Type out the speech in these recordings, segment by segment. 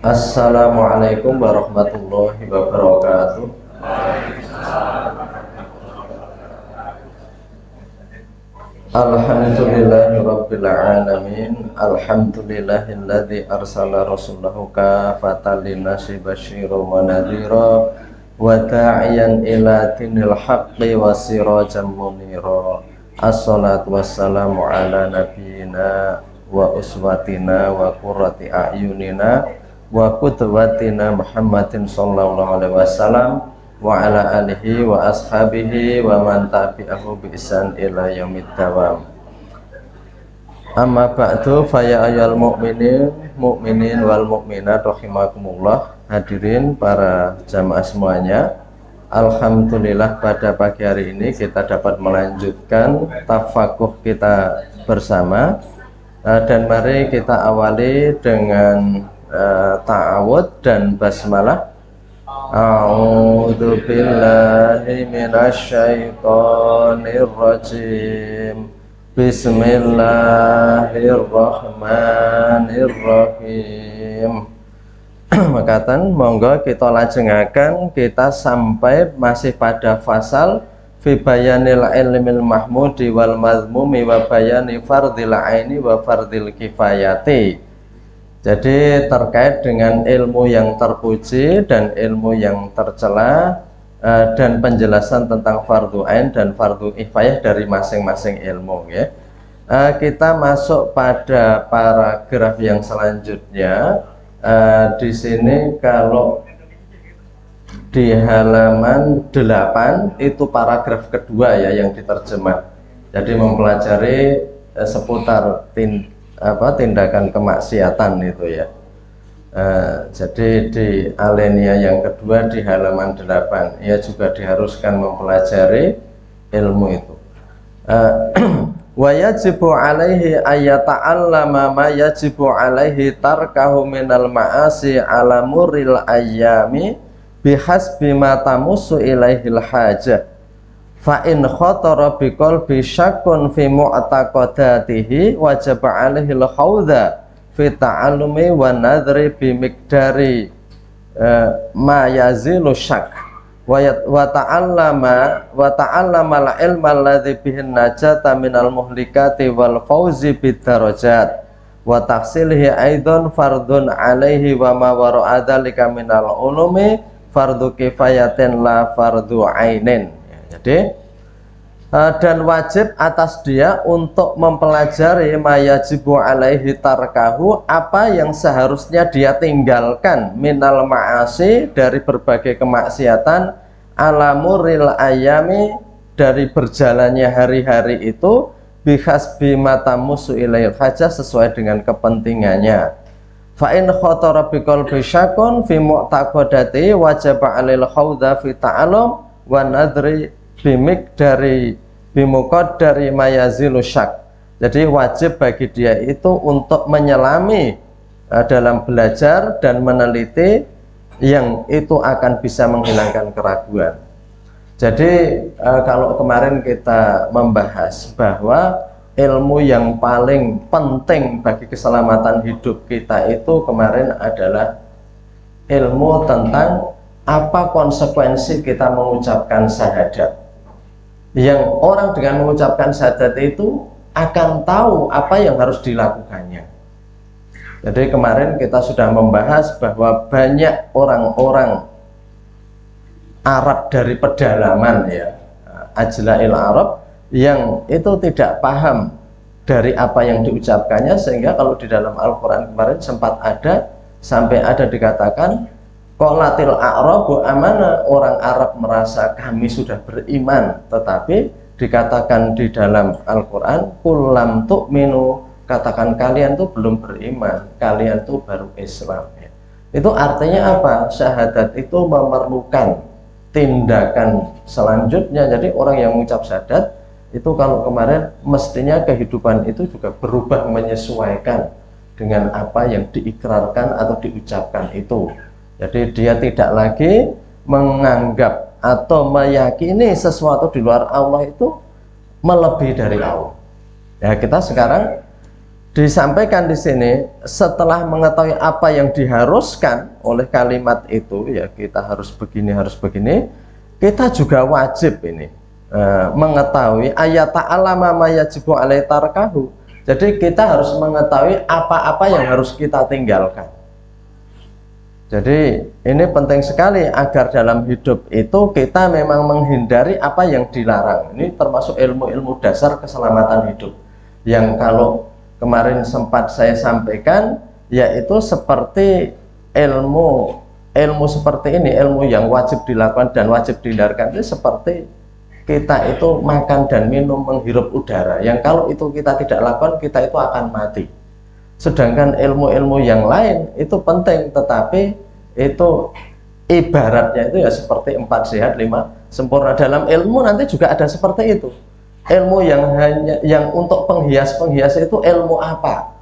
Assalamualaikum warahmatullahi wabarakatuh. Alhamdulillahirabbil alamin. Alhamdulillahilladzi arsala rasulahu kafatan linnasi basyiran wa nadhira wa da'iyan ila dinil haqqi wa sirajan munira. Assalatu wassalamu ala nabiyyina wa uswatina wa qurrati a'yunina wa qudwatina Muhammadin sallallahu alaihi wasallam wa ala alihi wa ashabihi wa man tabi'ahu bi ihsan ila yaumid dawam. Amma ba'du fa ya ayyuhal mu'minin wal mu'minat rahimakumullah. Hadirin para jamaah semuanya, alhamdulillah pada pagi hari ini kita dapat melanjutkan tafakuh kita bersama, dan mari kita awali dengan ta'awud dan basmalah. A'udzu billahi minasyaitonir rajim. Bismillahirrahmanirrahim. Makatan monggo kita lajengaken, kita sampai masih pada fasal fi bayanil ilmil mahmudi wal mazmumi wa bayani fardil aini wa fardil kifayati. Jadi terkait dengan ilmu yang terpuji dan ilmu yang tercela, dan penjelasan tentang fardu ain dan fardu kifayah dari masing-masing ilmu, ya. Kita masuk pada paragraf yang selanjutnya. Di sini kalau di halaman 8 itu paragraf kedua, ya, yang diterjemah. Jadi mempelajari seputar tindakan kemaksiatan itu, ya. Jadi di alinea yang kedua di halaman 8 ia juga diharuskan mempelajari ilmu itu. Wa yajibu alaihi ayyata'allama ma yajibu alaihi tarkahu minal ma'asi ala muril ayyami bihasbi ma tamussu ilaihil hajah. Fa in khatara bi qalbi syakkun fi mu'taqadatihi wajaba alaihi al-khawdha fi ta'allumi wa nadhri bi miqdari ma yazilu syak wa ta'allama al-ilma alladhi bihin najata minal muhlikati wal fawzi bid darajat wa tahsilhi aidan fardun alaihi wa ma wara'a dzalika minal ulumi fardu kifayatin la fardu ainin. Jadi dan wajib atas dia untuk mempelajari mayajibu alaihi tarkahu, apa yang seharusnya dia tinggalkan minal ma'asi dari berbagai kemaksiatan, alamuril ayami dari berjalannya hari-hari itu, bihasbi matamusu ilail hajah sesuai dengan kepentingannya. Fa in khatara biqalbi syakun fi mu'taqadati wajaba alil khawdha fi ta'allum wa nadri bimik dari bimukod dari mayazilu syak. Jadi wajib bagi dia itu untuk menyelami dalam belajar dan meneliti yang itu akan bisa menghilangkan keraguan. Jadi kalau kemarin kita membahas bahwa ilmu yang paling penting bagi keselamatan hidup kita itu kemarin adalah ilmu tentang apa konsekuensi kita mengucapkan syahadat. Yang orang dengan mengucapkan syahadat itu akan tahu apa yang harus dilakukannya. Jadi kemarin kita sudah membahas bahwa banyak orang-orang Arab dari pedalaman, ya, ajlail Arab, yang itu tidak paham dari apa yang diucapkannya, sehingga kalau di dalam Al-Quran kemarin sempat ada sampai ada dikatakan qolatil a'rabu amana, orang Arab merasa kami sudah beriman, tetapi dikatakan di dalam Al-Quran qul lam tu'minu, katakan kalian tuh belum beriman, kalian tuh baru Islam, ya. Itu artinya apa? Syahadat itu memerlukan tindakan selanjutnya. Jadi orang yang mengucap syahadat itu kalau kemarin mestinya kehidupan itu juga berubah menyesuaikan dengan apa yang diikrarkan atau diucapkan itu. Jadi dia tidak lagi menganggap atau meyakini sesuatu di luar Allah itu melebihi dari Allah. Ya, kita sekarang disampaikan di sini setelah mengetahui apa yang diharuskan oleh kalimat itu, ya kita harus begini, kita juga wajib ini mengetahui ayat ta'alama ma yajibu alaihi tarkahu. Jadi kita harus mengetahui apa-apa yang harus kita tinggalkan. Jadi ini penting sekali agar dalam hidup itu kita memang menghindari apa yang dilarang. Ini termasuk ilmu-ilmu dasar keselamatan hidup yang kalau kemarin sempat saya sampaikan, yaitu seperti ilmu seperti ini, ilmu yang wajib dilakukan dan wajib dihindarkan, itu seperti kita itu makan dan minum, menghirup udara, yang kalau itu kita tidak lakukan, kita itu akan mati. Sedangkan ilmu-ilmu yang lain itu penting, tetapi itu ibaratnya itu ya seperti 4 sehat 5 sempurna. Dalam ilmu nanti juga ada seperti itu. Ilmu yang untuk penghias itu ilmu apa?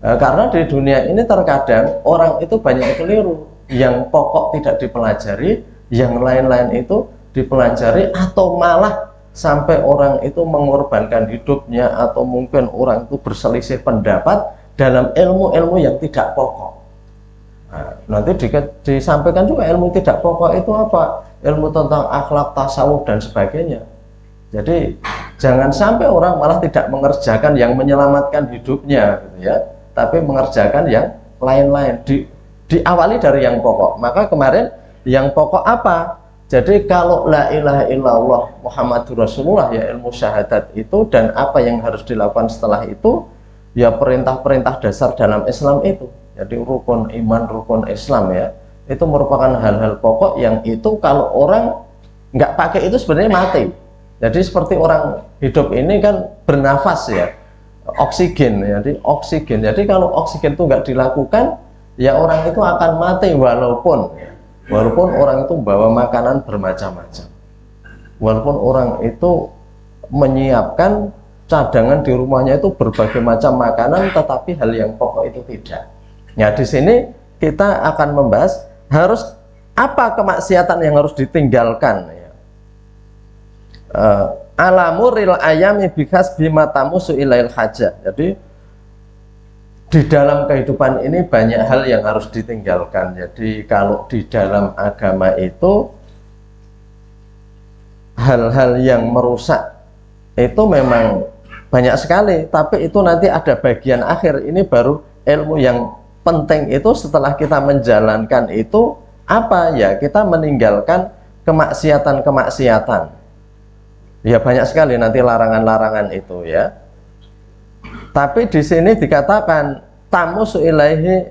Nah, karena di dunia ini terkadang orang itu banyak keliru, yang pokok tidak dipelajari, yang lain-lain itu dipelajari, atau malah sampai orang itu mengorbankan hidupnya, atau mungkin orang itu berselisih pendapat dalam ilmu-ilmu yang tidak pokok. Nah, nanti disampaikan juga ilmu tidak pokok itu apa? Ilmu tentang akhlak, tasawuf dan sebagainya. Jadi jangan sampai orang malah tidak mengerjakan yang menyelamatkan hidupnya, gitu ya, tapi mengerjakan yang lain-lain. Diawali dari yang pokok. Maka kemarin yang pokok apa? Jadi kalau la ilaha illallah Muhammadur Rasulullah, ya ilmu syahadat itu, dan apa yang harus dilakukan setelah itu, ya perintah-perintah dasar dalam Islam itu. Jadi rukun iman, rukun Islam, ya, itu merupakan hal-hal pokok yang itu kalau orang nggak pakai itu sebenarnya mati. Jadi seperti orang hidup ini kan bernafas, ya, oksigen, ya, jadi oksigen. Jadi kalau oksigen itu nggak dilakukan, ya orang itu akan mati, walaupun orang itu bawa makanan bermacam-macam, walaupun orang itu menyiapkan cadangan di rumahnya itu berbagai macam makanan, tetapi hal yang pokok itu tidak. Ya, di sini kita akan membahas harus apa kemaksiatan yang harus ditinggalkan, ya. Alamuril ayami bikas bimatamu su'ilail hajah. Jadi di dalam kehidupan ini banyak hal yang harus ditinggalkan. Jadi kalau di dalam agama itu hal-hal yang merusak itu memang banyak sekali, tapi itu nanti ada bagian akhir. Ini baru ilmu yang penting itu setelah kita menjalankan itu apa, ya, kita meninggalkan kemaksiatan-kemaksiatan. Ya banyak sekali nanti larangan-larangan itu, ya. Tapi di sini dikatakan tamusu ilaihi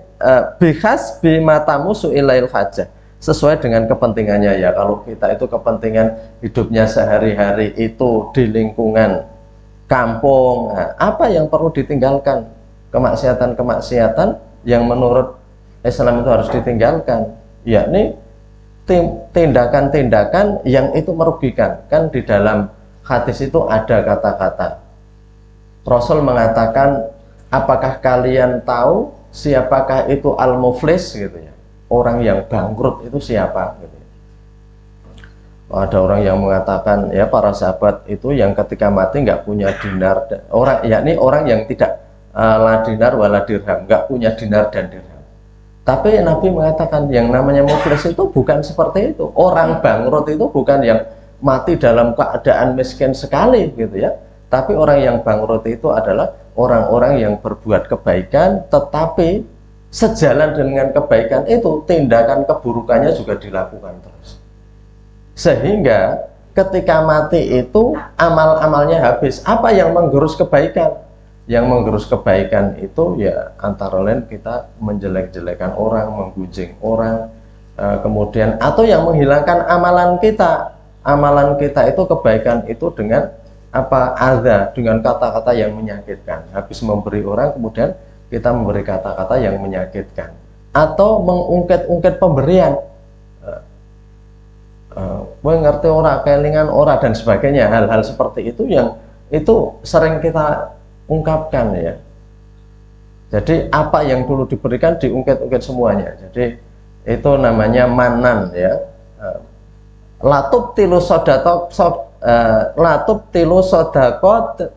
bihas bima tamusu ilail hajah, sesuai dengan kepentingannya, ya. Kalau kita itu kepentingan hidupnya sehari-hari itu di lingkungan kampung, nah, apa yang perlu ditinggalkan? Kemaksiatan-kemaksiatan yang menurut Islam itu harus ditinggalkan, yakni tindakan-tindakan yang itu merugikan. Kan di dalam hadis itu ada kata-kata Rasul mengatakan, apakah kalian tahu siapakah itu al-muflis, gitu ya, orang yang bangkrut itu siapa, gitu ya. Ada orang yang mengatakan, ya, para sahabat itu yang ketika mati nggak punya dinar, yakni orang yang tidak la dinar wala dirham, nggak punya dinar dan dirham. Tapi Nabi mengatakan yang namanya muflis itu bukan seperti itu. Orang bangkrut itu bukan yang mati dalam keadaan miskin sekali, gitu ya. Tapi orang yang bangkrut itu adalah orang-orang yang berbuat kebaikan, tetapi sejalan dengan kebaikan itu tindakan keburukannya juga dilakukan terus. Sehingga ketika mati itu amal-amalnya habis. Apa yang menggerus kebaikan? Yang menggerus kebaikan itu, ya, antara lain kita menjelek-jelekan orang, menggunjing orang, kemudian atau yang menghilangkan amalan kita. Amalan kita itu kebaikan itu dengan apa? Adza, dengan kata-kata yang menyakitkan. Habis memberi orang, kemudian kita memberi kata-kata yang menyakitkan, atau mengungkit-ungkit pemberian. Mengerti ora, kelingan ora, dan sebagainya. Hal-hal seperti itu yang itu sering kita ungkapkan, ya. Jadi apa yang dulu diberikan diungkit-ungkit semuanya. Jadi itu namanya manan, ya. Latub tilu latub tilu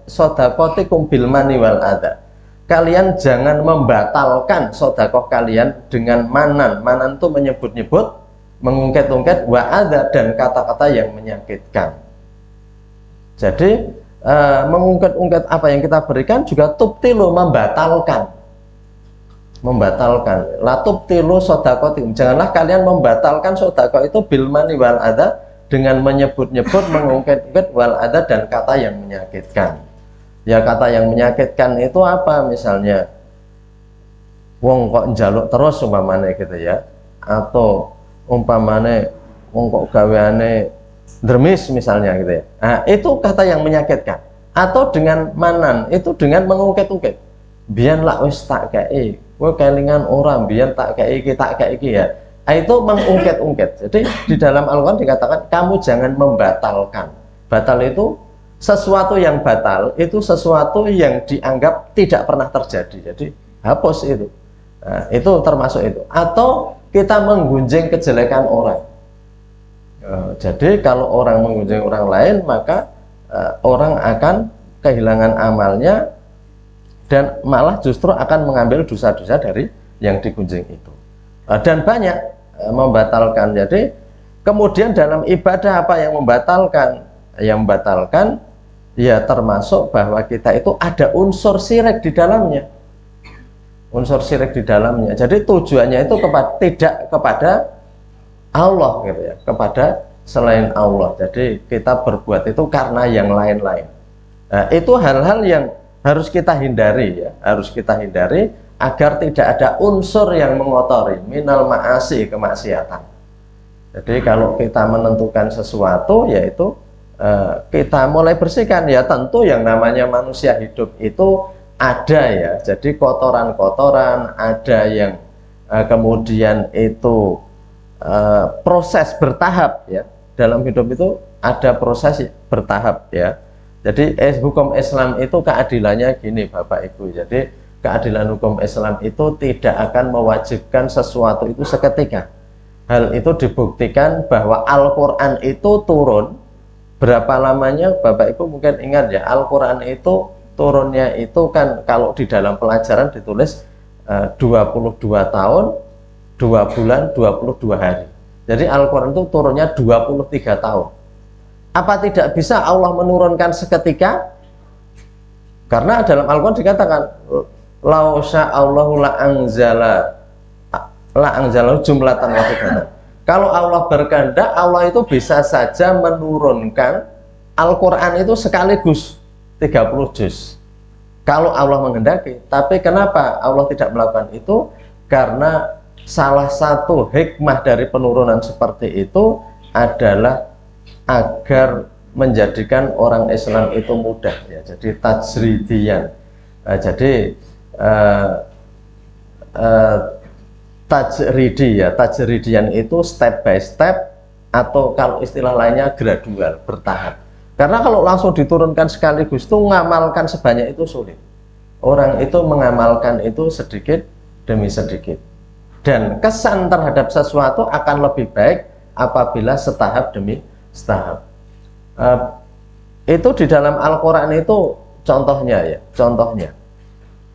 sodakotikum bil mani wal adha. Kalian jangan membatalkan sodakoh kalian dengan manan. Manan itu menyebut-nyebut, mengungkit-ungkit, wa adha, dan kata-kata yang menyakitkan. Jadi mengungkit-ungkit apa yang kita berikan juga tubtilu, membatalkan. Latub tilu sodakotikum, janganlah kalian membatalkan sodakoh itu bil mani wal adha, dengan menyebut-nyebut, mengungkit-ungkit, wal adha, dan kata yang menyakitkan. Ya, kata yang menyakitkan itu apa? Misalnya wong kok njaluk terus umpamane gitu ya, atau umpamane wong kok gaweane dermis misalnya gitu ya. Nah, itu kata yang menyakitkan. Atau dengan manan, itu dengan mengungkit-ungkit. Biyen lak wis tak kei, kowe kelingan orang biyen tak kei ya. Nah, itu mengungkit-ungkit. Jadi di dalam Al-Qur'an dikatakan kamu jangan membatalkan. Batal itu sesuatu yang batal, itu sesuatu yang dianggap tidak pernah terjadi. Jadi hapus itu. Nah, itu termasuk itu. Atau kita menggunjing kejelekan orang. Jadi kalau orang menggunjing orang lain, maka orang akan kehilangan amalnya dan malah justru akan mengambil dosa-dosa dari yang digunjing itu. Dan banyak membatalkan. Jadi kemudian dalam ibadah apa yang membatalkan? Yang membatalkan ya termasuk bahwa kita itu ada unsur syirik di dalamnya. Unsur syirik di dalamnya. Jadi tujuannya itu tidak kepada Allah gitu ya, kepada selain Allah. Jadi kita berbuat itu karena yang lain-lain. Nah, itu hal-hal yang harus kita hindari ya, harus kita hindari agar tidak ada unsur yang mengotori minal ma'asi, kemaksiatan. Jadi kalau kita menentukan sesuatu, yaitu kita mulai bersihkan. Ya tentu yang namanya manusia hidup itu ada ya, jadi kotoran-kotoran, ada yang kemudian itu proses bertahap ya. Dalam hidup itu ada proses bertahap ya. Jadi hukum Islam itu keadilannya gini Bapak Ibu. Jadi keadilan hukum Islam itu tidak akan mewajibkan sesuatu itu seketika. Hal itu dibuktikan bahwa Al-Quran itu turun. Berapa lamanya Bapak Ibu mungkin ingat ya, Al-Quran itu turunnya itu kan kalau di dalam pelajaran ditulis 22 tahun 2 bulan 22 hari. Jadi Al-Quran itu turunnya 23 tahun. Apa tidak bisa Allah menurunkan seketika? Karena dalam Al-Quran dikatakan lau sya'allahu la anzala jumlatan wahidatan. Kalau Allah berkehendak, Allah itu bisa saja menurunkan Al-Quran itu sekaligus 30 juz. Kalau Allah menghendaki. Tapi kenapa Allah tidak melakukan itu? Karena salah satu hikmah dari penurunan seperti itu adalah agar menjadikan orang Islam itu mudah ya. Jadi tajridian. Jadi tajridian itu step by step, atau kalau istilah lainnya gradual, bertahap. Karena kalau langsung diturunkan sekaligus itu mengamalkan sebanyak itu sulit. Orang itu mengamalkan itu sedikit demi sedikit. Dan kesan terhadap sesuatu akan lebih baik apabila setahap demi setahap. Itu di dalam Al-Quran itu contohnya ya, contohnya.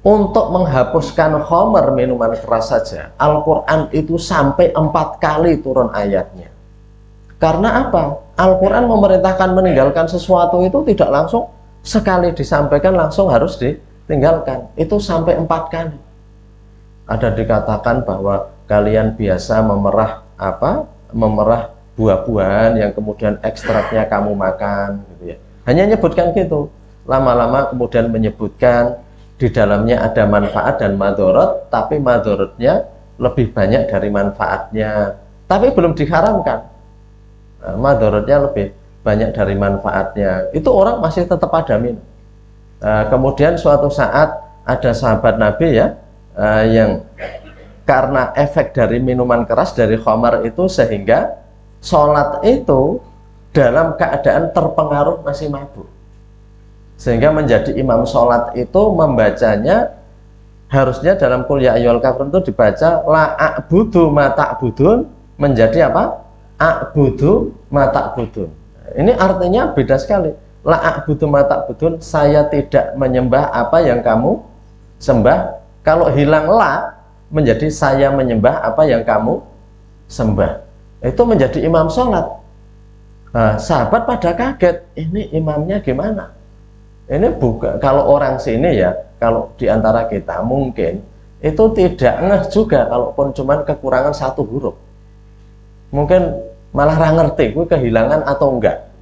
Untuk menghapuskan khamar, minuman keras saja, Al-Quran itu sampai 4 kali turun ayatnya. Karena apa? Al-Quran memerintahkan meninggalkan sesuatu itu tidak langsung sekali disampaikan langsung harus ditinggalkan. Itu sampai 4 kali. Ada dikatakan bahwa kalian biasa memerah memerah buah-buahan yang kemudian ekstraknya kamu makan gitu ya. Hanya menyebutkan gitu. Lama-lama kemudian menyebutkan di dalamnya ada manfaat dan madorot, tapi madorotnya lebih banyak dari manfaatnya, tapi belum diharamkan. Nah, madorotnya lebih banyak dari manfaatnya, itu orang masih tetap ada minum. Kemudian suatu saat ada sahabat Nabi ya, yang karena efek dari minuman keras, dari khamar itu, sehingga sholat itu dalam keadaan terpengaruh masih mabuk. Sehingga menjadi imam sholat itu membacanya harusnya dalam qul ya ayyuhal kafirun itu dibaca la a'budu ma ta'budun, menjadi apa? A'budu ma ta'budun. Ini artinya beda sekali. La a'budu ma ta'budun, saya tidak menyembah apa yang kamu sembah. Kalau hilang la, menjadi saya menyembah apa yang kamu sembah. Itu menjadi imam sholat. Nah, sahabat pada kaget, ini imamnya gimana? Ini bukan, kalau orang sini ya, kalau diantara kita mungkin itu tidak ngeh juga, kalaupun cuman kekurangan satu huruf. Mungkin malah ngerti, gue kehilangan atau enggak.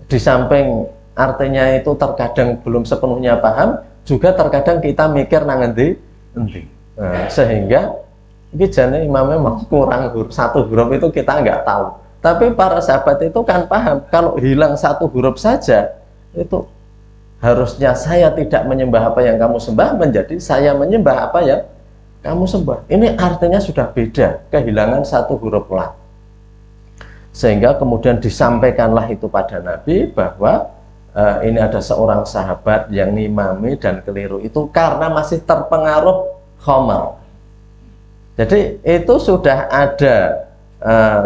Di samping artinya itu terkadang belum sepenuhnya paham, juga terkadang kita mikir nangendi, nah, sehingga ini imamnya kurang huruf, satu huruf itu kita nggak tahu. Tapi para sahabat itu kan paham, kalau hilang satu huruf saja, itu harusnya saya tidak menyembah apa yang kamu sembah, menjadi saya menyembah apa yang kamu sembah. Ini artinya sudah beda, kehilangan satu huruf la. Sehingga kemudian disampaikanlah itu pada Nabi bahwa ini ada seorang sahabat yang ngimami dan keliru itu karena masih terpengaruh khamar. Jadi itu sudah ada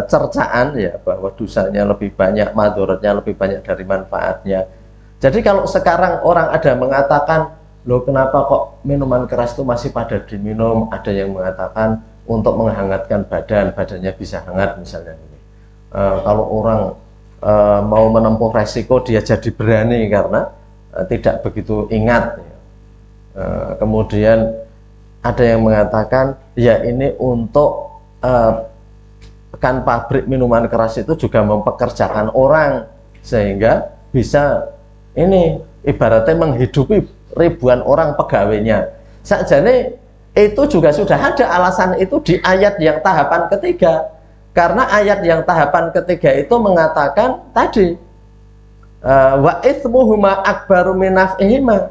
cercaan ya bahwa dosanya lebih banyak, madharatnya lebih banyak dari manfaatnya. Jadi kalau sekarang orang ada mengatakan, loh kenapa kok minuman keras itu masih pada diminum, ada yang mengatakan untuk menghangatkan badannya bisa hangat misalnya. Kalau orang mau menempuh resiko, dia jadi berani karena tidak begitu ingat ya. Kemudian ada yang mengatakan ya ini untuk kan pabrik minuman keras itu juga mempekerjakan orang sehingga bisa ini ibaratnya menghidupi ribuan orang pegawainya. Sakjane itu juga sudah ada alasan itu di ayat yang tahapan ketiga. Karena ayat yang tahapan ketiga itu mengatakan tadi wa itsmuhuma akbaru min naf'ihima,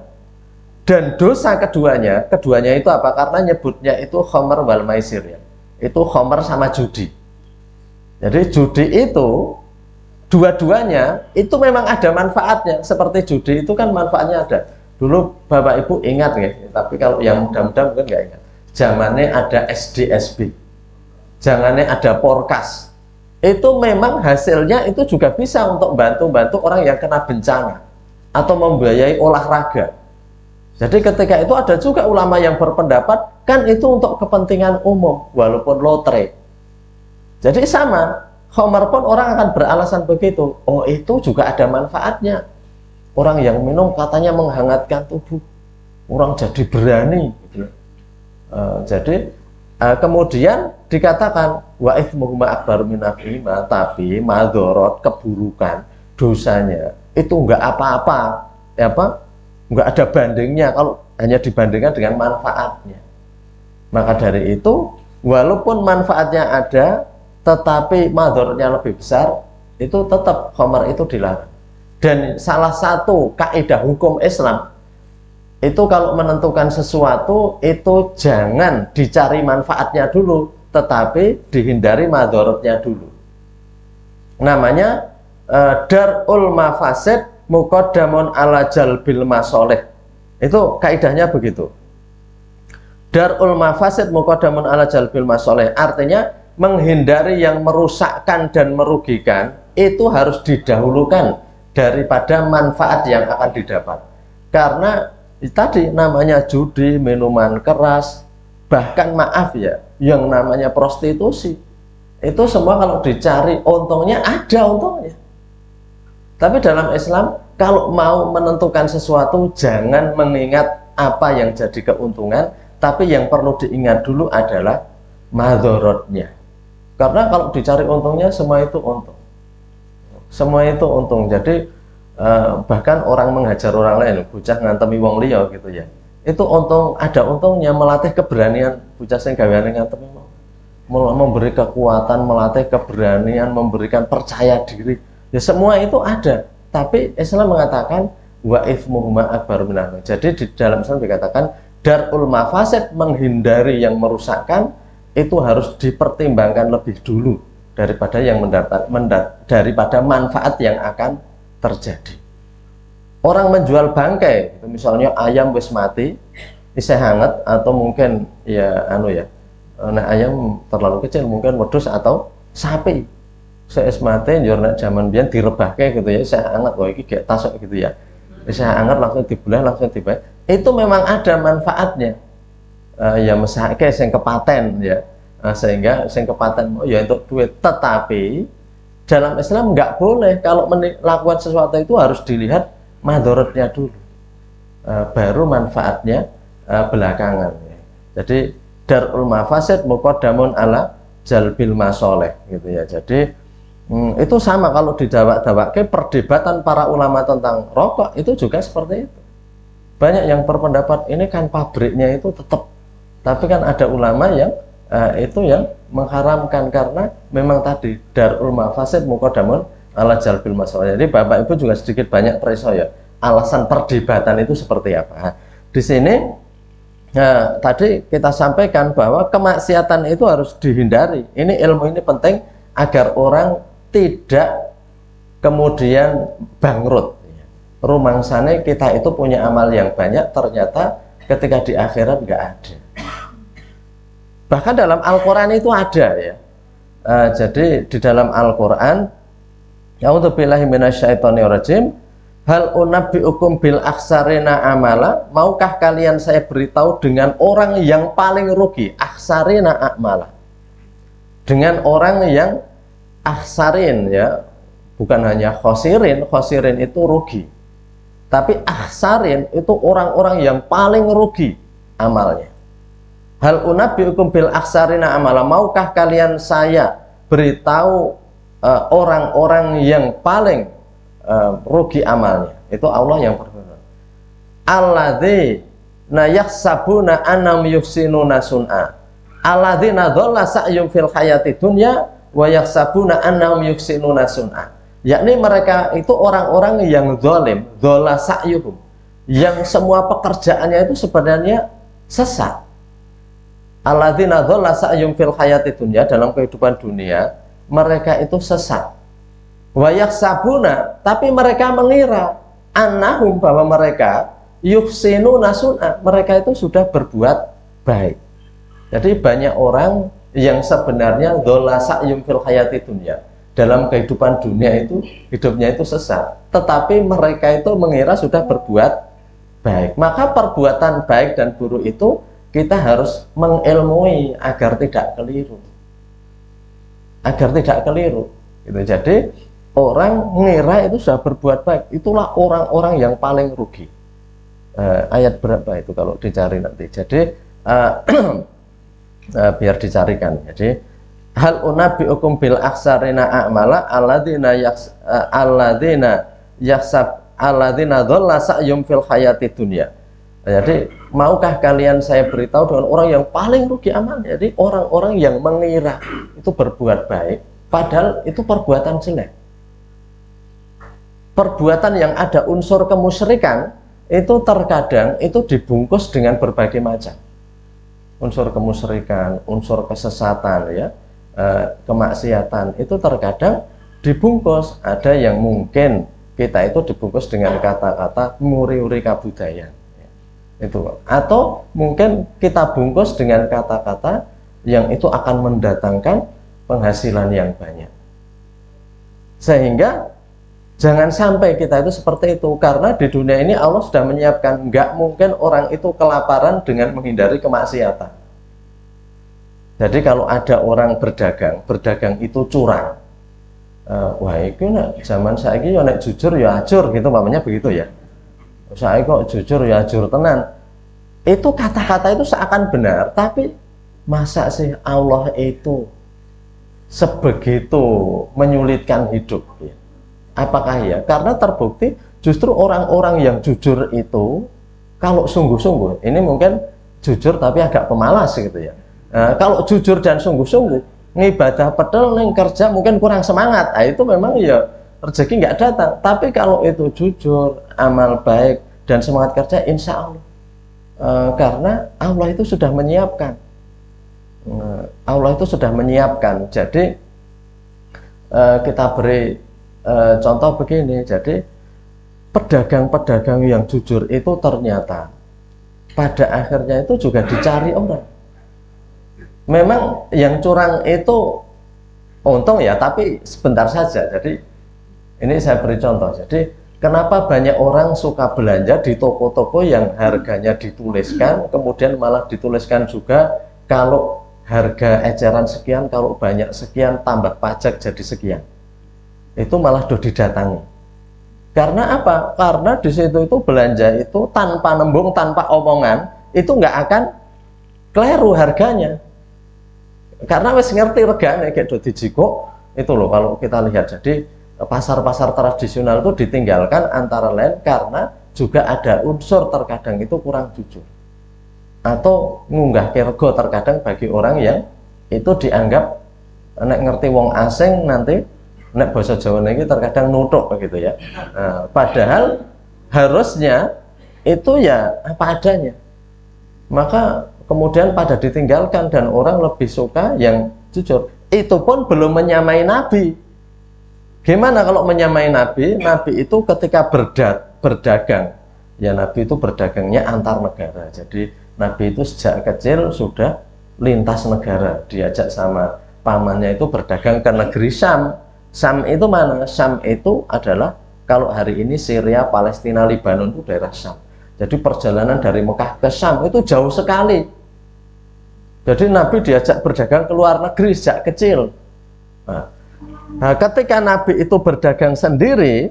dan dosa keduanya itu apa? Karena nyebutnya itu khamar wal maisir ya. Itu khamar sama judi. Jadi judi itu dua-duanya itu memang ada manfaatnya. Seperti judi itu kan manfaatnya ada. Dulu Bapak Ibu ingat ya, tapi kalau yang muda-muda mungkin nggak ingat. Zamannya ada SDSB. Jangannya ada porkas, itu memang hasilnya itu juga bisa untuk bantu-bantu orang yang kena bencana atau membiayai olahraga. Jadi ketika itu ada juga ulama yang berpendapat kan itu untuk kepentingan umum walaupun lotre. Jadi sama, khamar pun orang akan beralasan begitu. Oh itu juga ada manfaatnya. Orang yang minum katanya menghangatkan tubuh, orang jadi berani. Gitu. Kemudian dikatakan wa itsmuhuma akbaru min naf'ihima, tapi madharat keburukan dosanya itu enggak apa-apa, enggak ada bandingnya kalau hanya dibandingkan dengan manfaatnya. Maka dari itu walaupun manfaatnya ada tetapi madharatnya lebih besar, itu tetap khamar itu dilarang. Dan salah satu kaidah hukum Islam itu kalau menentukan sesuatu itu jangan dicari manfaatnya dulu, tetapi dihindari madharatnya dulu. Namanya darul mafasid muqaddamun ala jalbil masoleh. Itu kaidahnya begitu. Darul mafasid muqaddamun ala jalbil masoleh, artinya menghindari yang merusakkan dan merugikan itu harus didahulukan daripada manfaat yang akan didapat. Karena tadi namanya judi, minuman keras, bahkan maaf ya, yang namanya prostitusi, itu semua kalau dicari untungnya ada untungnya. Tapi dalam Islam kalau mau menentukan sesuatu jangan mengingat apa yang jadi keuntungan, tapi yang perlu diingat dulu adalah madharatnya. Karena kalau dicari untungnya semua itu untung, semua itu untung. Jadi bahkan orang menghajar orang lain, bocah ngantemi wong liya gitu ya, itu untung, ada untungnya, melatih keberanian bocah sing gaweane ngantemi wong, memberi kekuatan, melatih keberanian, memberikan percaya diri ya, semua itu ada. Tapi Islam mengatakan wa itsmuhuma akbaru min naf'ihima. Jadi di dalam Islam dikatakan darul mafasid, menghindari yang merusakkan itu harus dipertimbangkan lebih dulu daripada yang daripada manfaat yang akan terjadi. Orang menjual bangkai, misalnya ayam wis mati, isih hangat, atau mungkin ya nah ayam terlalu kecil, mungkin wedhus atau sapi. Saya mate njur nek jaman biyen direbahke gitu ya, saya anget kok iki gek tasok gitu ya. Saya anget langsung dibelah langsung dibae. Itu memang ada manfaatnya. Ya mesake sing kepaten ya. Sehingga sing kepaten ya untuk duit, tetapi dalam Islam nggak boleh kalau melakukan sesuatu itu harus dilihat madharatnya dulu. Baru manfaatnya belakangan ya. Jadi darul mafasid muqaddamun ala jalbil masoleh gitu ya. Jadi itu sama kalau didawak-dawakke perdebatan para ulama tentang rokok itu juga seperti itu. Banyak yang berpendapat ini kan pabriknya itu tetap, tapi kan ada ulama yang itu yang mengharamkan karena memang tadi darul mafasid muqaddamun ala jalbil masoleh. Jadi Bapak Ibu juga sedikit banyak preso ya alasan perdebatan itu seperti apa. Di sini tadi kita sampaikan bahwa kemaksiatan itu harus dihindari. Ini ilmu ini penting agar orang tidak kemudian bangkrut. Rumangsane kita itu punya amal yang banyak, ternyata ketika di akhirat nggak ada. Bahkan dalam Al-Quran itu ada ya. Jadi di dalam Al-Quran, A'udzubillahi minasyaitonirrajim, hal unabbiukum bil akhsarina amala, maukah kalian saya beritahu dengan orang yang paling rugi, akhsarina amala, dengan orang yang akhsarin ya, bukan hanya khosirin, khosirin itu rugi, tapi akhsarin itu orang-orang yang paling rugi amalnya. Hal unabbiukum bil akhsarina amala, maukah kalian saya beritahu orang-orang yang paling rugi amalnya. Itu Allah yang berfirman, alladzina yahsabuna annahum yuhsinuna sun'a, alladzina dhalla sa'yum fil hayati dunya wa yahsabuna annahum yuhsinuna sun'a. Yakni mereka itu orang-orang yang zalim, dhalla sa'yuhum, yang semua pekerjaannya itu sebenarnya sesat. Alladzina dhalla sa'yum fil hayati dunya, dalam kehidupan dunia mereka itu sesat. Wa yahsabuna, tapi mereka mengira annahum, bahwa mereka yuhsinuna sun'a, mereka itu sudah berbuat baik. Jadi banyak orang yang sebenarnya dhalla sa'yum fil hayati dunya, dalam kehidupan dunia itu hidupnya itu sesat, tetapi mereka itu mengira sudah berbuat baik. Maka perbuatan baik dan buruk itu kita harus mengilmui agar tidak keliru, gitu. Jadi orang mengira itu sudah berbuat baik, itulah orang-orang yang paling rugi. Ayat berapa itu kalau dicari nanti? Jadi biar dicarikan. Jadi hal unabbiukum bil akhsarina a'mala alladzina dhalla sa'yum fil hayati dunya. Jadi maukah kalian saya beritahu dengan orang yang paling rugi amalnya? Jadi orang-orang yang mengira itu berbuat baik padahal itu perbuatan jelek. Perbuatan yang ada unsur kemusyrikan itu terkadang itu dibungkus dengan berbagai macam unsur kemusyrikan, unsur kesesatan ya, kemaksiatan itu terkadang dibungkus. Ada yang mungkin kita itu dibungkus dengan kata-kata muri-uri kabudayan ya, itu, atau mungkin kita bungkus dengan kata-kata yang itu akan mendatangkan penghasilan yang banyak, sehingga jangan sampai kita itu seperti itu. Karena di dunia ini Allah sudah menyiapkan, nggak mungkin orang itu kelaparan dengan menghindari kemaksiatan. Jadi kalau ada orang berdagang itu curang, wah itu nak zaman saya ini nek jujur ya ajur gitu, mamanya begitu ya. Saya kok jujur ya ajur tenan. Itu kata-kata itu seakan benar, tapi masa sih Allah itu sebegitu menyulitkan hidup ya? Apakah ya? Karena terbukti justru orang-orang yang jujur itu kalau sungguh-sungguh, ini mungkin jujur tapi agak pemalas gitu ya. Kalau jujur dan sungguh-sungguh ngibadah pedal ning kerja mungkin kurang semangat, itu memang ya rezeki nggak datang. Tapi kalau itu jujur, amal baik dan semangat kerja, insya Allah, karena Allah itu sudah menyiapkan. Allah itu sudah menyiapkan. Jadi kita beri contoh begini. Jadi pedagang-pedagang yang jujur itu ternyata pada akhirnya itu juga dicari orang. Memang yang curang itu Untung ya, tapi sebentar saja. Jadi ini saya beri contoh. Jadi kenapa banyak orang suka belanja di toko-toko yang harganya dituliskan, kemudian malah dituliskan juga kalau harga eceran sekian, kalau banyak sekian, tambah pajak jadi sekian. Itu malah do didatangi. Karena apa? Karena di situ itu belanja itu tanpa nembung, tanpa omongan, itu nggak akan keliru harganya. Karena wis ngerti regane kayak do dijiko itu loh kalau kita lihat. Jadi pasar-pasar tradisional itu ditinggalkan antara lain karena juga ada unsur terkadang itu kurang jujur atau ngunggah rego terkadang bagi orang yang itu dianggap nek ngerti wong asing nanti nek basa Jawa ini terkadang nutuk begitu ya. Nah, padahal harusnya itu ya apa adanya. Maka kemudian pada ditinggalkan dan orang lebih suka yang jujur. Itu pun belum menyamai Nabi. Gimana kalau menyamai Nabi? Nabi itu ketika berdagang, ya Nabi itu berdagangnya antar negara. Jadi Nabi itu sejak kecil sudah lintas negara, diajak sama pamannya itu berdagang ke negeri Syam. Syam itu mana? Syam itu adalah kalau hari ini Syria, Palestina, Lebanon itu daerah Syam. Jadi perjalanan dari Mekah ke Syam itu jauh sekali. Jadi Nabi diajak berdagang ke luar negeri sejak kecil. Nah, ketika Nabi itu berdagang sendiri,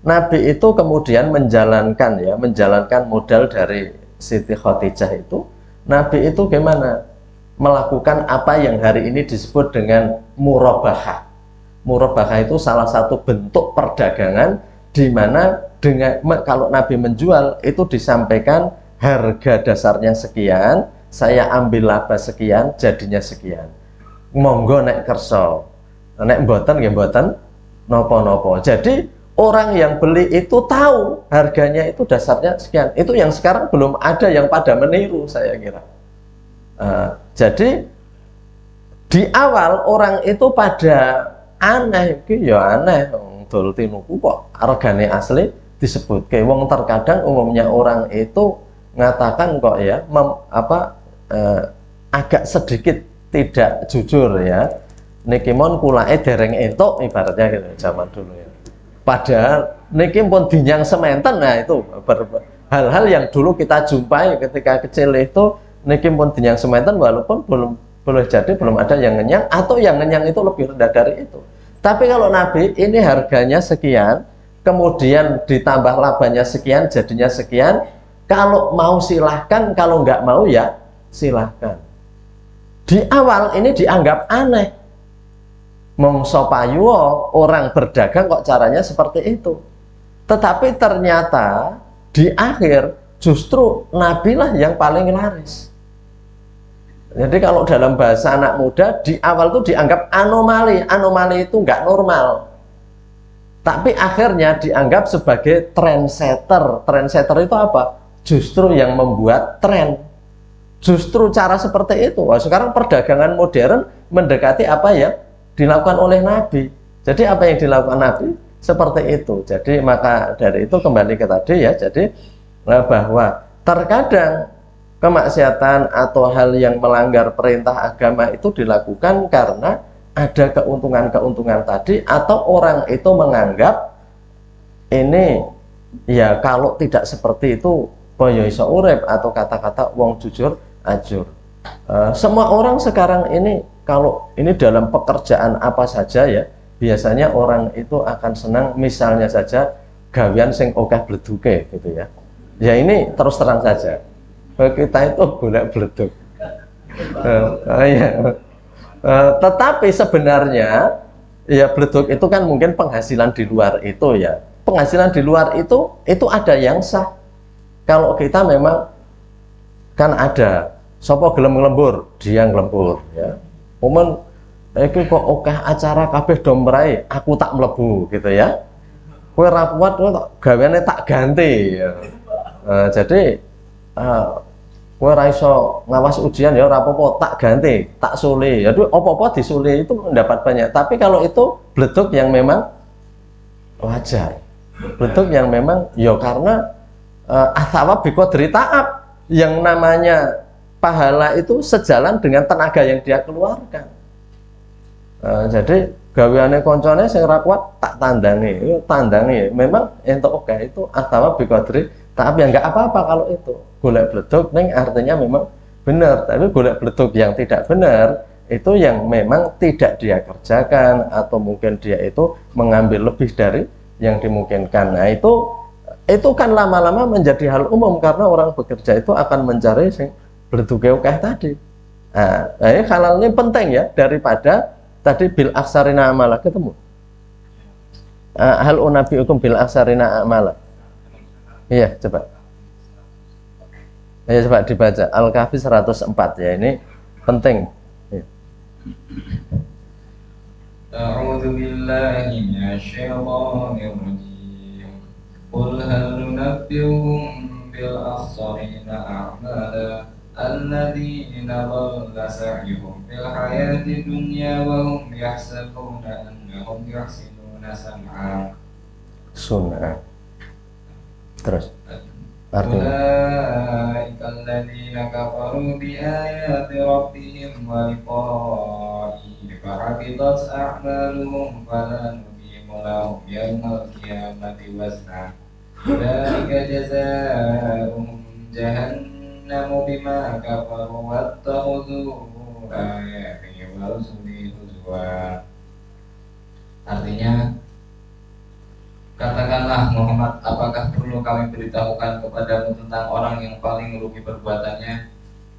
Nabi itu kemudian menjalankan modal dari Siti Khadijah itu. Nabi itu gimana? Melakukan apa yang hari ini disebut dengan murabahah. Murabahah itu salah satu bentuk perdagangan di mana kalau Nabi menjual itu disampaikan harga dasarnya sekian, saya ambil laba sekian, jadinya sekian. Monggo nek kerso, nek mboten nggih mboten nopo-nopo. Jadi orang yang beli itu tahu harganya itu dasarnya sekian. Itu yang sekarang belum ada yang pada meniru saya kira. Jadi di awal orang itu pada aneh, ya aneh, dol tinuku kok regane asli disebut. Kayak wong terkadang umumnya orang itu ngatakan kok ya agak sedikit tidak jujur ya. Niki mon kulae dereng entuk ibaratnya gitu zaman dulu ya. Padahal niki pun dinyang sementen. Nah itu hal-hal yang dulu kita jumpai ketika kecil itu niki pun dinyang sementen walaupun boleh jadi belum ada yang ngenyang atau yang ngenyang itu lebih rendah dari itu. Tapi kalau Nabi ini harganya sekian, kemudian ditambah labanya sekian jadinya sekian. Kalau mau silahkan, kalau nggak mau ya silahkan. Di awal ini dianggap aneh. Mongso payuo orang berdagang kok caranya seperti itu. Tetapi ternyata di akhir justru Nabi lah yang paling laris. Jadi kalau dalam bahasa anak muda di awal itu dianggap anomali. Anomali itu nggak normal. Tapi akhirnya dianggap sebagai trendsetter. Trendsetter itu apa? Justru yang membuat tren. Justru cara seperti itu. Wah, sekarang perdagangan modern mendekati apa yang dilakukan oleh Nabi. Jadi apa yang dilakukan Nabi seperti itu. Jadi maka dari itu kembali ke tadi ya. Jadi bahwa terkadang kemaksiatan atau hal yang melanggar perintah agama itu dilakukan karena ada keuntungan-keuntungan tadi, atau orang itu menganggap ini ya kalau tidak seperti itu boyo iso urip, atau kata-kata wong jujur ajur. Semua orang sekarang ini kalau ini dalam pekerjaan apa saja ya, biasanya orang itu akan senang misalnya saja gawean sing okeh bleduke gitu ya. Ya ini terus terang saja. Kita itu bolak bleduk. Tetapi sebenarnya ya bleduk itu kan mungkin penghasilan di luar itu ya. Penghasilan di luar itu ada yang sah. Kalau kita memang kan ada sapa gelem nglembur, dia nglembur ya. Momen iki kok okeh acara kabeh do mrai, aku tak mlebu gitu ya. Kowe ra kuat gaweane tak ganti ya. Jadi kowe ra iso ngawas ujian ya ora apa-apa, tak ganti, tak sule. Jadi apa-apa disule itu mendapat banyak. Tapi kalau itu bleduk yang memang wajar. Bleduk yang memang ya karena athawab biqadri ta'ab, yang namanya pahala itu sejalan dengan tenaga yang dia keluarkan. Jadi gaweane koncone sing ra kuat tak tandangi. Memang entuk oke itu atau biqadri, tapi ya enggak apa-apa kalau itu. Golek bledug ning artinya memang benar, tapi golek bledug yang tidak benar itu yang memang tidak dia kerjakan atau mungkin dia itu mengambil lebih dari yang dimungkinkan. Nah, itu kan lama-lama menjadi hal umum karena orang bekerja itu akan mencari sing bledug akeh tadi. Nah, ini halalnya penting ya daripada tadi bil aksarina amala ketemu. Hal unabiukum bil aksarina amala. Iya, coba. Ya, coba dibaca Al-Kahfi 104 ya, ini penting. Ya. A'udzu billahi minasyaitonir rajim. Qul hal nunabbiukum bil akhsarina a'mala alladzina dhalla sa'yuhum fil hayati dunya wa hum yahsabuna annahum yuhsinuna sam'a. Sunnah. Terus artinya Ulaikal ladzina kafaru bi ayati rabbihim wa liqa'ihi fahabitat a'maluhum fala nuqimu lahum yawmal qiyamati wazna. Ulaika jazaa'uhum jahannamu bima kafaru wattakhudhu ayati wa rusuli huzwa. Artinya, katakanlah Muhammad, apakah perlu kami beritahukan kepadamu tentang orang yang paling rugi perbuatannya,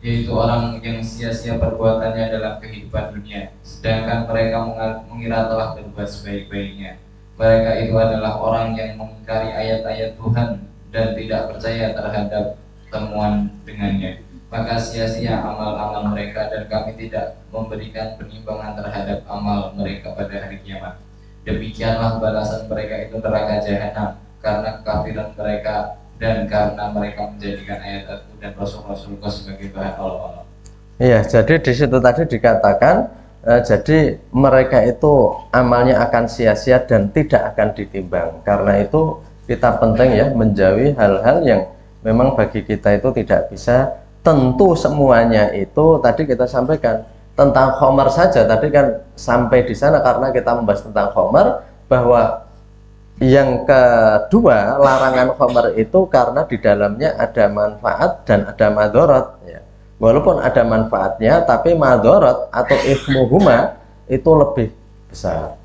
yaitu orang yang sia-sia perbuatannya dalam kehidupan dunia, sedangkan mereka mengira telah berbuat sebaik-baiknya. Mereka itu adalah orang yang mengingkari ayat-ayat Tuhan dan tidak percaya terhadap temuan dengannya. Maka sia-sia amal-amal mereka dan kami tidak memberikan penimbangan terhadap amal mereka pada hari kiamat. Demikianlah balasan mereka itu neraka jahanam karena kekafiran mereka dan karena mereka menjadikan ayat-ayatku dan rasul-rasulku sebagai bahan olok-olok. Iya, jadi di situ tadi dikatakan jadi mereka itu amalnya akan sia-sia dan tidak akan ditimbang. Karena itu kita penting ya menjauhi hal-hal yang memang bagi kita itu tidak bisa. Tentu semuanya itu tadi kita sampaikan tentang khomer saja tadi kan sampai di sana karena kita membahas tentang khomer, bahwa yang kedua larangan khomer itu karena di dalamnya ada manfaat dan ada madorot ya. Walaupun ada manfaatnya tapi madorot atau ifmuhuma itu lebih besar.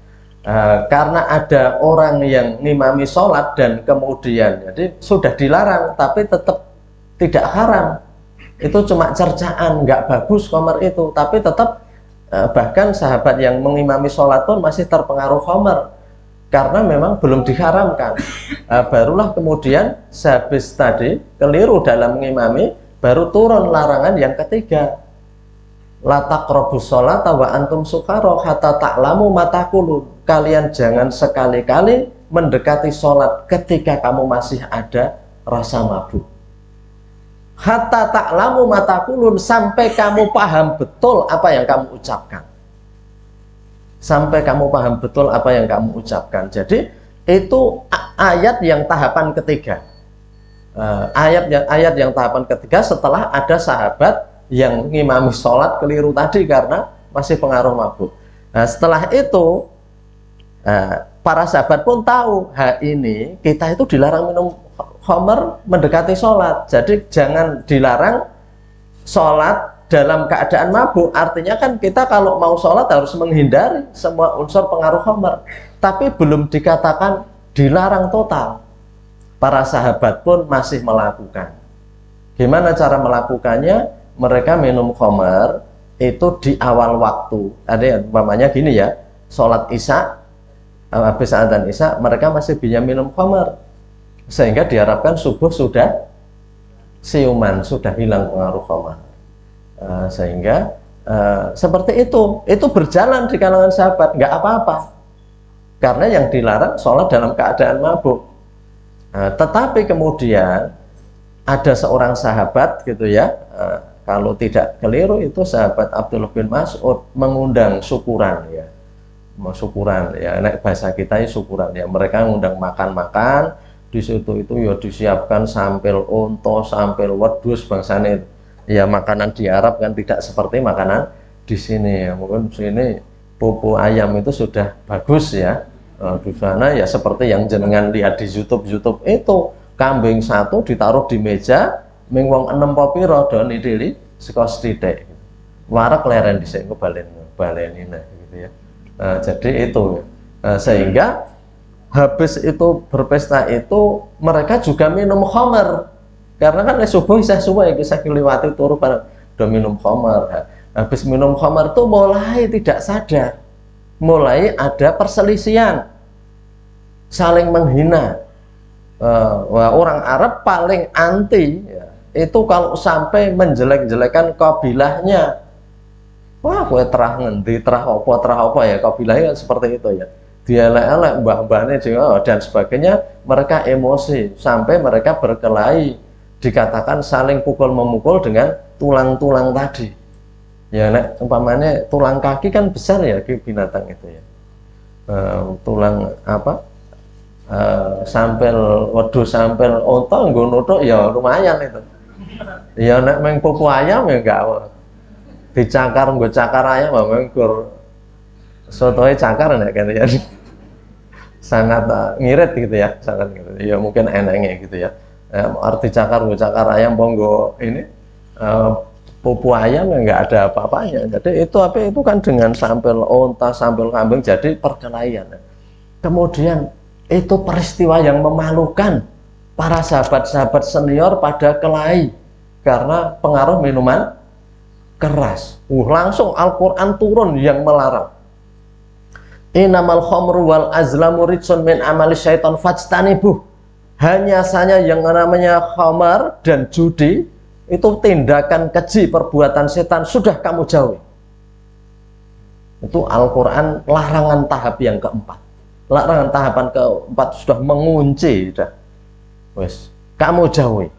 Karena ada orang yang ngimami sholat dan kemudian jadi sudah dilarang tapi tetap tidak haram. Itu cuma cercaan, nggak bagus khomer itu, tapi tetap bahkan sahabat yang mengimami sholat pun masih terpengaruh khomer karena memang belum diharamkan. Barulah kemudian sehabis tadi keliru dalam mengimami, baru turun larangan yang ketiga, la taqrabus sholata wa antum sukara hatta ta'lamu ma taqulun. Kalian jangan sekali-kali mendekati sholat ketika kamu masih ada rasa mabuk. Hatta ta'lamu ma taqulun, sampai kamu paham betul apa yang kamu ucapkan. Sampai kamu paham betul apa yang kamu ucapkan. Jadi itu ayat yang tahapan ketiga. Ayat yang tahapan ketiga setelah ada sahabat yang ngimami sholat keliru tadi karena masih pengaruh mabuk. Nah, setelah itu para sahabat pun tahu, ini kita itu dilarang minum khomer mendekati sholat. Jadi jangan dilarang sholat dalam keadaan mabuk. Artinya kan kita kalau mau sholat harus menghindari semua unsur pengaruh khomer. Tapi belum dikatakan dilarang total. Para sahabat pun masih melakukan. Gimana cara melakukannya? Mereka minum khomer itu di awal waktu. Ada umpamanya gini ya, sholat isya, habis adzan isya mereka masih bisa minum khomer. Sehingga diharapkan subuh sudah siuman, sudah hilang pengaruh khomer. Sehingga seperti itu berjalan di kalangan sahabat, nggak apa-apa. Karena yang dilarang sholat dalam keadaan mabuk. Tetapi kemudian ada seorang sahabat gitu ya, kalau tidak keliru itu sahabat Abdullah bin Mas'ud mengundang syukuran ya, syukuran ya, nek bahasa kita ya syukuran ya. Mereka mengundang makan-makan. Di situ itu ya disiapkan sampel unta, sampel wedhus bangsane ya makanan di Arab kan tidak seperti makanan di sini ya. Mungkin di sini pupu ayam itu sudah bagus ya. Di sana ya seperti yang jenengan lihat di YouTube itu, kambing satu ditaruh di meja, ming wong 6 pira do nidili saka sithik. Warak leren dhisik baleni gitu ya. Jadi itu sehingga habis itu berpesta itu mereka juga minum khamar. Karena kan subuh saya suwe kisah kliwati turu pada minum khamar. Habis minum khamar itu mulai tidak sadar, mulai ada perselisihan, saling menghina. Orang Arab paling anti ya, itu kalau sampai menjelek-jelekan kabilahnya. Wah, kowe terah ngendi, terah apa ya, kabilahnya seperti itu ya. Dielek-elek mbah-mbahnya juga dan sebagainya, mereka emosi sampai mereka berkelahi. Dikatakan saling pukul-memukul dengan tulang-tulang tadi ya. Nek umpamanya tulang kaki kan besar ya binatang itu ya, tulang apa sampel wedhus sampel onta nggo nuthuk ya lumayan itu ya. Nek meng pupu ayam ya enggak dicakar nggo cakar ayam mengkur sotoe cakar nek kan ya sangat ngirit gitu ya, sangat ngirit ya, mungkin enengnya gitu ya. Arti cakar ayam bonggo ini pupu ayam ya nggak ada apa-apanya. Jadi itu kan dengan sampel onta sampel kambing jadi perkelahian. Kemudian itu peristiwa yang memalukan, para sahabat-sahabat senior pada kelahi karena pengaruh minuman keras. Langsung Al-Quran turun yang melarang. Innamal khamru wal azlamu rijsun min amali syaiton fajtanibuh. Hanya saja yang namanya khamar dan judi itu tindakan keji, perbuatan setan, sudah kamu jauhi. Itu Al-Quran larangan tahap yang keempat. Larangan tahapan keempat sudah mengunci, sudah. Wes, kamu jauhi.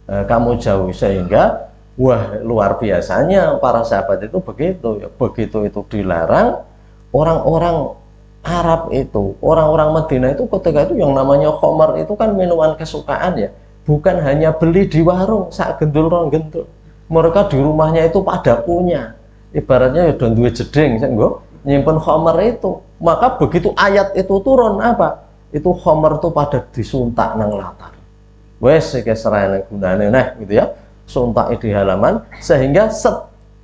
Kamu jauhi sehingga wah luar biasanya para sahabat itu begitu ya. Begitu itu dilarang, orang-orang Arab itu, orang-orang Madinah itu ketika itu yang namanya khamar itu kan minuman kesukaan ya, bukan hanya beli di warung sak gendul rong gendul. Mereka di rumahnya itu pada punya, ibaratnya ya don duwe jeding senggo nyimpen khamar itu. Maka begitu ayat itu turun apa? Itu khamar itu pada disuntak nang latar. Wes iki serane gunane nah gitu ya. Suntak di halaman sehingga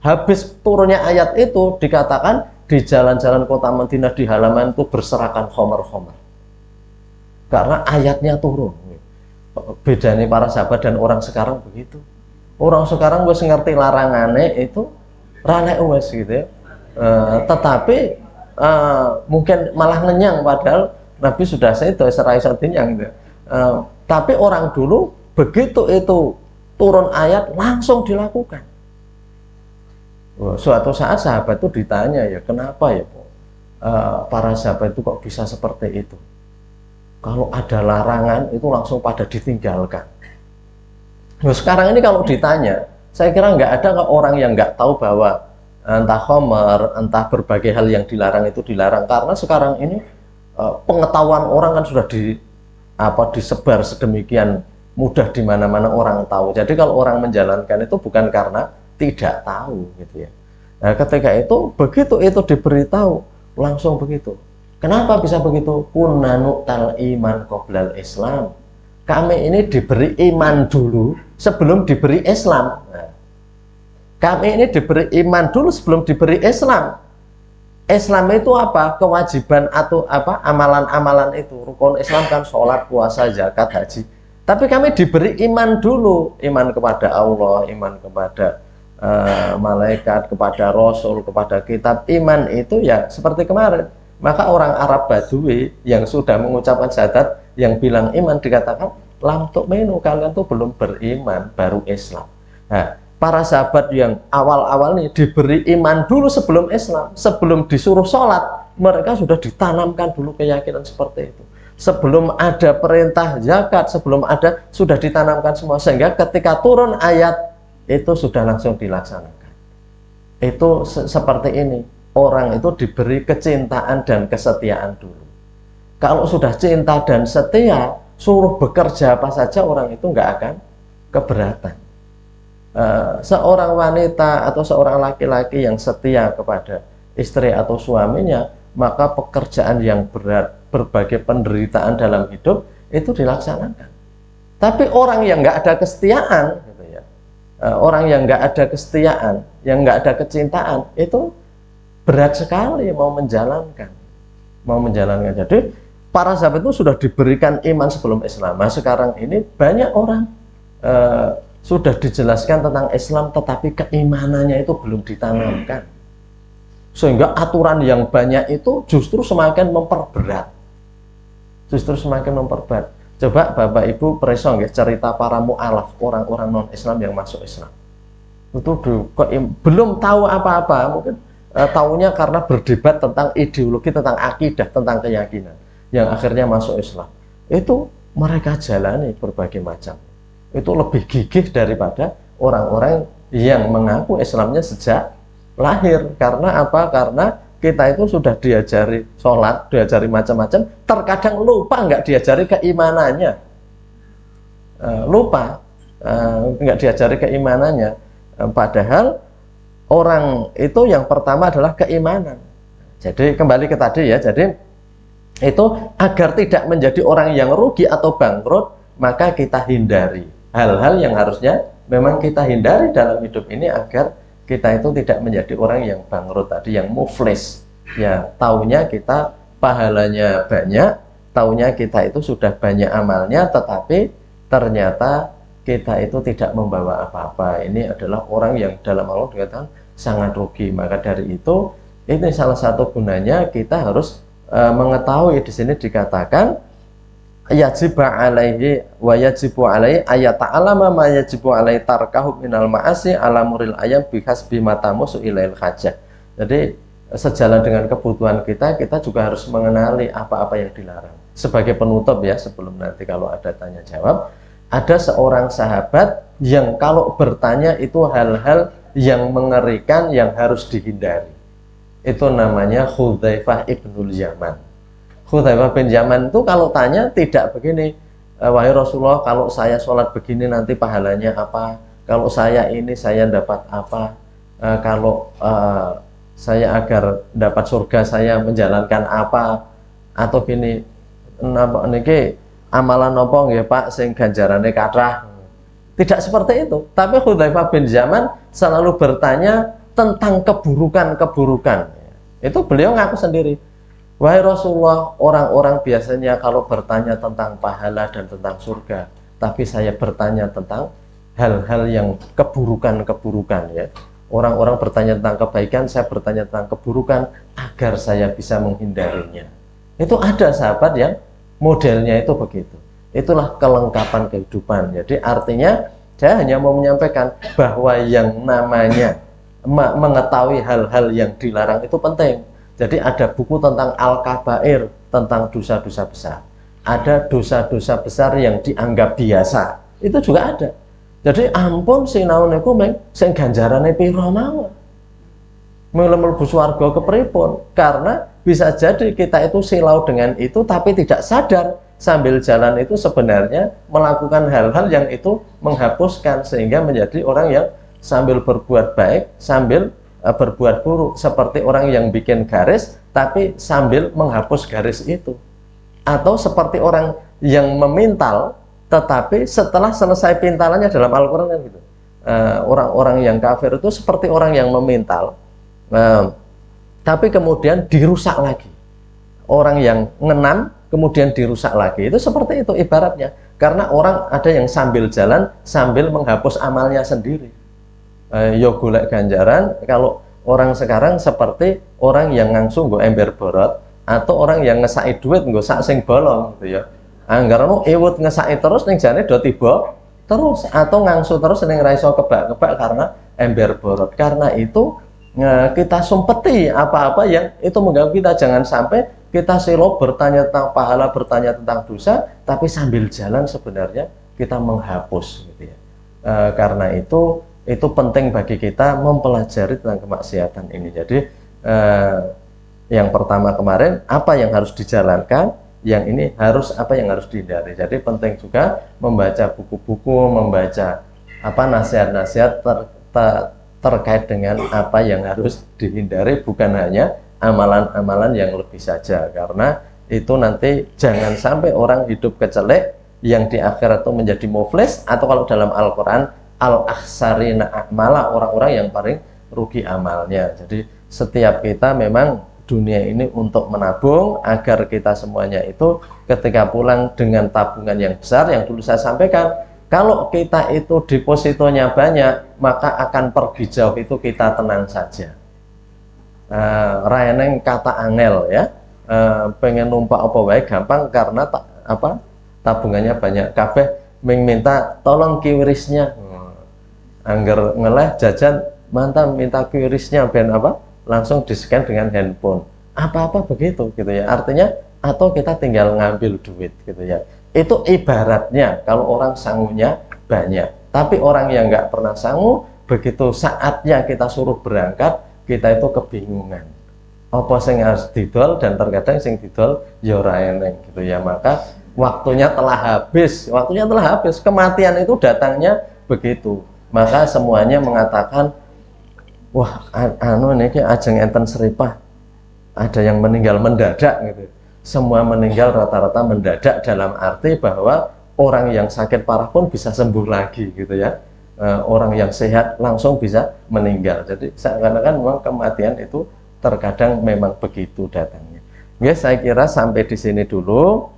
habis turunnya ayat itu dikatakan di jalan-jalan kota Madinah di halaman itu berserakan khamar-khamar karena ayatnya turun. Bedanya para sahabat dan orang sekarang begitu. Orang sekarang wes ngerti larangannya itu rane wes gitu ya. Tetapi mungkin malah ngenyang padahal Nabi sudah saya itu serai yang gitu. Tapi orang dulu begitu itu turun ayat langsung dilakukan. Suatu saat sahabat itu ditanya ya, kenapa ya para sahabat itu kok bisa seperti itu? Kalau ada larangan itu langsung pada ditinggalkan. Nah, sekarang ini kalau ditanya, saya kira nggak ada orang yang nggak tahu bahwa entah khamar, entah berbagai hal yang dilarang itu dilarang. Karena sekarang ini pengetahuan orang kan sudah disebar sedemikian mudah di mana-mana orang tahu. Jadi kalau orang menjalankan itu bukan karena tidak tahu gitu ya. Nah, ketika itu begitu itu diberitahu langsung begitu. Kenapa bisa begitu? Kunna nu'tal iman qoblal Islam. Kami ini diberi iman dulu sebelum diberi Islam. Nah, kami ini diberi iman dulu sebelum diberi Islam. Islam itu apa? Kewajiban atau apa? Amalan-amalan itu. Rukun Islam kan sholat, puasa, zakat, haji. Tapi kami diberi iman dulu, iman kepada Allah, iman kepada malaikat, kepada Rasul, kepada kitab. Iman itu ya seperti kemarin. Maka orang Arab Badui yang sudah mengucapkan syahadat, yang bilang iman dikatakan lam tu'minu, kalian tuh belum beriman, baru Islam. Nah, para sahabat yang awal-awal ini diberi iman dulu sebelum Islam, sebelum disuruh sholat, mereka sudah ditanamkan dulu keyakinan seperti itu. Sebelum ada perintah zakat, sebelum ada, sudah ditanamkan semua. Sehingga ketika turun ayat, itu sudah langsung dilaksanakan. Itu seperti ini. Orang itu diberi kecintaan dan kesetiaan dulu. Kalau sudah cinta dan setia, suruh bekerja apa saja, orang itu nggak akan keberatan. seorang wanita atau seorang laki-laki yang setia kepada istri atau suaminya, maka pekerjaan yang berat, berbagai penderitaan dalam hidup itu dilaksanakan. Tapi orang yang nggak ada kesetiaan, gitu ya, orang yang nggak ada kesetiaan, yang nggak ada kecintaan, itu berat sekali mau menjalankan. Jadi para sahabat itu sudah diberikan iman sebelum Islam. Nah, sekarang ini banyak orang sudah dijelaskan tentang Islam, tetapi keimanannya itu belum ditanamkan, sehingga aturan yang banyak itu justru semakin memperberat. Coba Bapak Ibu preso nggih cerita para mu'alaf, orang-orang non Islam yang masuk Islam itu belum tahu apa-apa, mungkin tahunya karena berdebat tentang ideologi, tentang akidah, tentang keyakinan, yang akhirnya masuk Islam. Itu mereka jalani berbagai macam. Itu lebih gigih daripada orang-orang yang mengaku Islamnya sejak lahir. Karena apa? Karena kita itu sudah diajari sholat, diajari macam-macam, terkadang lupa nggak diajari keimanannya, nggak diajari keimanannya. Padahal orang itu yang pertama adalah keimanan. Jadi kembali ke tadi ya, jadi itu agar tidak menjadi orang yang rugi atau bangkrut, maka kita hindari hal-hal yang harusnya memang kita hindari dalam hidup ini, agar kita itu tidak menjadi orang yang bangkrut tadi, yang muflis. Ya, taunya kita pahalanya banyak, taunya kita itu sudah banyak amalnya, tetapi ternyata kita itu tidak membawa apa-apa. Ini adalah orang yang dalam Allah dikatakan sangat rugi. Maka dari itu, ini salah satu gunanya kita harus mengetahui. Di sini dikatakan yajibu alaihi wa yajibu alaihi ayat ta'alama ma yajibu alaihi tarkahu minal ma'asi ala muril ayam bihasbi matamusu ilail hajah. Jadi sejalan dengan kebutuhan kita juga harus mengenali apa-apa yang dilarang. Sebagai penutup ya, sebelum nanti kalau ada tanya jawab, ada seorang sahabat yang kalau bertanya itu hal-hal yang mengerikan, yang harus dihindari. Itu namanya Hudzaifah ibnul Yaman. Hudzaifah bin Yaman itu kalau tanya tidak begini, wahai Rasulullah, kalau saya sholat begini nanti pahalanya apa? Kalau saya ini saya dapat apa? Kalau saya agar dapat surga saya menjalankan apa? Atau gini, niki amalan nopo nggih Pak sing ganjarane kathah. Tidak seperti itu. Tapi Hudzaifah bin Yaman selalu bertanya tentang keburukan-keburukan. Itu beliau ngaku sendiri. Wahai Rasulullah, orang-orang biasanya kalau bertanya tentang pahala dan tentang surga, tapi saya bertanya tentang hal-hal yang keburukan-keburukan ya. Orang-orang bertanya tentang kebaikan, saya bertanya tentang keburukan agar saya bisa menghindarinya. Itu ada sahabat yang modelnya itu begitu. Itulah kelengkapan kehidupan. Jadi artinya saya hanya mau menyampaikan bahwa yang namanya mengetahui hal-hal yang dilarang itu penting. Jadi ada buku tentang Al-Kabair, tentang dosa-dosa besar. Ada dosa-dosa besar yang dianggap biasa. Itu juga ada. Jadi ampun sinaon niku meng sing ganjarane pira mawon. Mlebu swarga kepripun? Karena bisa jadi kita itu silau dengan itu tapi tidak sadar sambil jalan itu sebenarnya melakukan hal-hal yang itu menghapuskan, sehingga menjadi orang yang sambil berbuat baik sambil berbuat buruk, seperti orang yang bikin garis tapi sambil menghapus garis itu, atau seperti orang yang memintal tetapi setelah selesai pintalannya, dalam Al-Quran kan gitu. Orang-orang yang kafir itu seperti orang yang memintal tapi kemudian dirusak lagi. Orang yang ngenam kemudian dirusak lagi, itu seperti itu ibaratnya. Karena orang ada yang sambil jalan sambil menghapus amalnya sendiri. Yo golek ganjaran. Kalau orang sekarang seperti orang yang ngangsu nggo ember borot, atau orang yang ngesaki duit nggo sak sing bolong gitu ya. Anggaranmu iwut ngesaki terus ning jane do tiba terus, atau ngangsu terus ning ra iso kebak-kebak karena ember borot. Karena itu kita sumpeti apa-apa yang itu mengganggu kita. Jangan sampai kita selo bertanya tentang pahala, bertanya tentang dosa, tapi sambil jalan sebenarnya kita menghapus gitu ya. Karena itu penting bagi kita mempelajari tentang kemaksiatan ini. Jadi yang pertama kemarin apa yang harus dijalankan, yang ini harus apa yang harus dihindari. Jadi penting juga membaca buku-buku, membaca apa nasihat-nasihat terkait dengan apa yang harus dihindari, bukan hanya amalan-amalan yang lebih saja, karena itu nanti jangan sampai orang hidup kecelek yang di akhirat itu menjadi muflis, atau kalau dalam Al-Quran al-akhsarina a'mala, orang-orang yang paling rugi amalnya. Jadi setiap kita memang dunia ini untuk menabung agar kita semuanya itu ketika pulang dengan tabungan yang besar. Yang dulu saya sampaikan, kalau kita itu depositonya banyak, maka akan pergi jauh itu kita tenang saja. Raeneng kata angel ya, pengen numpak apa wae gampang karena tabungannya banyak. Kabeh minta tolong QRIS-nya, angger ngeleh jajan mantan minta QRIS-nya ben apa, langsung di-scan dengan handphone, apa-apa begitu gitu ya. Artinya atau kita tinggal ngambil duit gitu ya. Itu ibaratnya kalau orang sangunya banyak, tapi orang yang nggak pernah sangu, begitu saatnya kita suruh berangkat, kita itu kebingungan apa sing harus didol, dan terkadang sing didol ya ora eneng gitu ya. Maka waktunya telah habis, kematian itu datangnya begitu. Maka semuanya mengatakan, wah anu niki ajeng enten seripah, ada yang meninggal mendadak gitu. Semua meninggal rata-rata mendadak, dalam arti bahwa orang yang sakit parah pun bisa sembuh lagi gitu ya. Orang yang sehat langsung bisa meninggal. Jadi seakan-akan memang kematian itu terkadang memang begitu datangnya. Ya, saya kira sampai di sini dulu.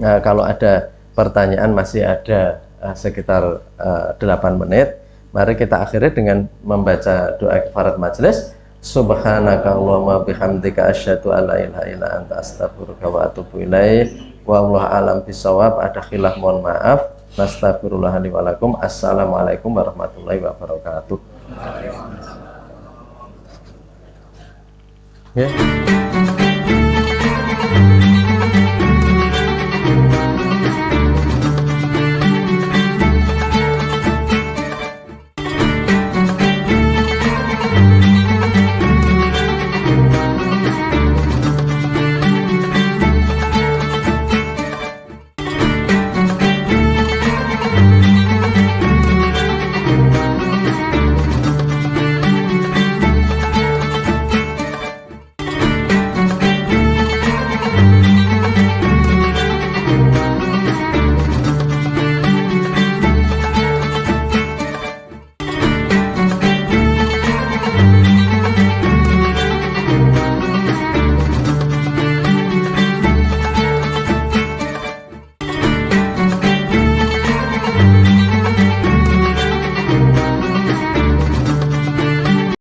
Nah, kalau ada pertanyaan, masih ada sekitar 8 menit. Mari kita akhiri dengan membaca doa kifarat majelis. Subhanaka Allahumma bihamdika asyhadu an la ilaha illa anta astaghfiruka wa atubu ilaik. Wallahu alam bisawab. Ada khilaf, mohon maaf. Nastaghfirullah li wa lakum. Assalamualaikum warahmatullahi wabarakatuh. Ya.